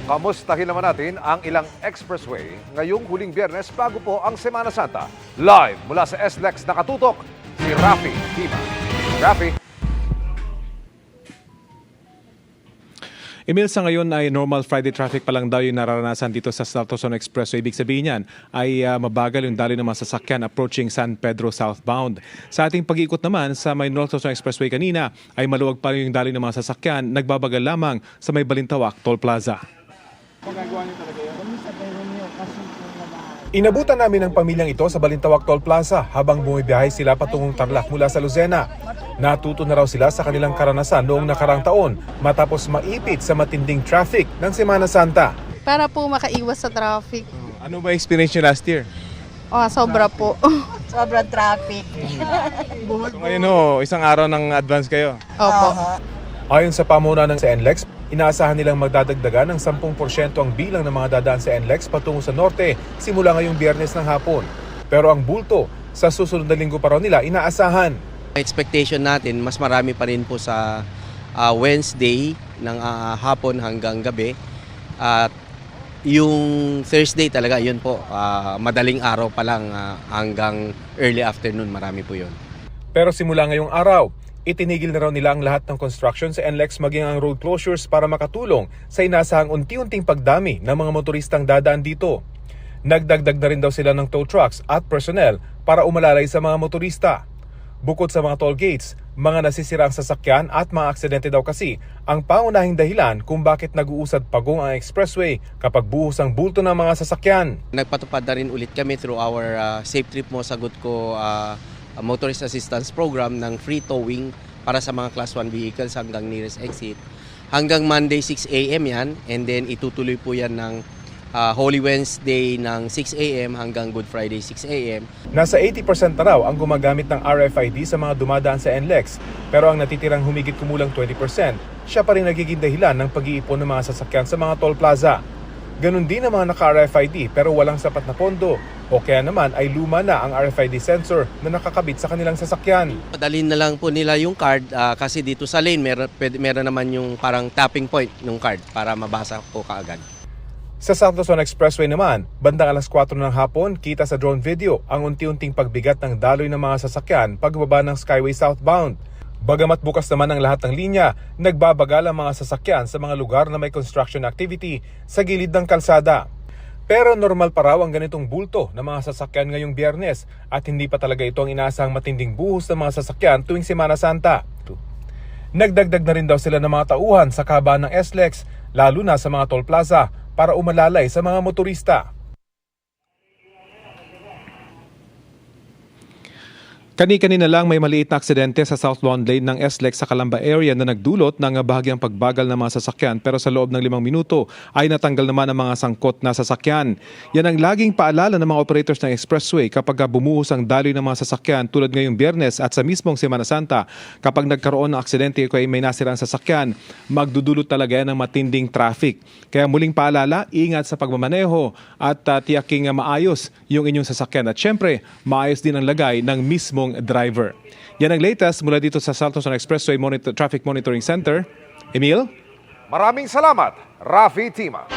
Kamustahin naman natin ang ilang expressway ngayong huling Biyernes bago po ang Semana Santa. Live mula sa SLEX nakatutok si Rafi Tima. Rafi. Emil, sa ngayon ay normal Friday traffic pa lang daw yung nararanasan dito sa South Luzon Expressway. Ibig sabihin yan ay mabagal yung daloy ng mga sasakyan approaching San Pedro southbound. Sa ating pag-ikot naman sa may North Luzon Expressway kanina ay maluwag pa rin yung daloy ng mga sasakyan. Nagbabagal lamang sa may Balintawak Toll Plaza. Inabutan namin ang pamilyang ito sa Balintawak Toll Plaza habang bumibiyahe sila patungong Tarlac mula sa Lucena. Natuto na raw sila sa kanilang karanasan noong nakarang taon matapos maipit sa matinding traffic ng Semana Santa. Para po makaiwas sa traffic. Ano ba experience nyo last year? Sobra po. Sobrang traffic. So ngayon isang araw ng advance kayo. Opo. Ayon sa pamunuan ng NLEX, inaasahan nilang magdadagdagan ng 10% ang bilang ng mga dadaan sa NLEX patungo sa norte simula ngayong Biyernes ng hapon. Pero ang bulto sa susunod na linggo pa raw nila inaasahan. Expectation natin, mas marami pa rin po sa Wednesday ng hapon hanggang gabi. At yung Thursday talaga, yun po, madaling araw pa lang hanggang early afternoon, marami po yun. Pero simula ngayong araw, itinigil na raw nila ang lahat ng construction sa NLEX maging ang road closures para makatulong sa inasahang unti-unting pagdami ng mga motoristang dadaan dito. Nagdagdag na rin daw sila ng tow trucks at personnel para umalalay sa mga motorista. Bukod sa mga toll gates, mga nasisirang sasakyan at mga aksidente daw kasi ang pangunahing dahilan kung bakit nag-uusad pagong ang expressway kapag buhos ang bulto ng mga sasakyan. Nagpatupad na rin ulit kami through our Safe Trip Mo Sagot Ko Motorist Assistance Program ng free towing para sa mga Class 1 vehicles hanggang nearest exit. Hanggang Monday 6 a.m. yan, and then itutuloy po yan ng Holy Wednesday ng 6 a.m. hanggang Good Friday 6 a.m. Nasa 80% na raw ang gumagamit ng RFID sa mga dumadaan sa NLEX, pero ang natitirang humigit kumulang 20%, siya pa rin nagiging dahilan ng pag-iipon ng mga sasakyan sa mga toll plaza. Ganon din ang mga naka-RFID pero walang sapat na pondo, o kaya naman ay luma na ang RFID sensor na nakakabit sa kanilang sasakyan. Padalhin na lang po nila yung card kasi dito sa lane meron naman yung parang tapping point ng card para mabasa po kaagad. Sa South Luzon Expressway naman, bandang alas 4 ng hapon, kita sa drone video ang unti-unting pagbigat ng daloy ng mga sasakyan pagbaba ng Skyway southbound. Bagamat bukas naman ang lahat ng linya, nagbabagal ang mga sasakyan sa mga lugar na may construction activity sa gilid ng kalsada. Pero normal pa raw ang ganitong bulto ng mga sasakyan ngayong Biyernes at hindi pa talaga ito ang inaasahang matinding buhos ng mga sasakyan tuwing Semana Santa. Nagdagdag na rin daw sila ng mga tauhan sa kahabaan ng SLEX, lalo na sa mga toll plaza, para umalalay sa mga motorista. Kani-kanina lang may maliit na aksidente sa southbound lane ng SLEX sa Calamba area na nagdulot ng bahagyang pagbagal ng mga sasakyan pero sa loob ng 5 minuto ay natanggal naman ang mga sangkot na sasakyan. Yan ang laging paalala ng mga operators ng expressway kapag bumuhos ang daloy ng mga sasakyan tulad ngayong Biyernes at sa mismong Semana Santa. Kapag nagkaroon ng aksidente o may nasirang sasakyan, magdudulot talaga yan ng matinding traffic. Kaya muling paalala, ingat sa pagmamaneho at tiyaking maayos yung inyong sasakyan at syempre maayos din ang lagay ng mismong driver. Yan ang latest mula dito sa South Luzon Expressway Traffic Monitoring Center. Emil? Maraming salamat, Rafi Tima.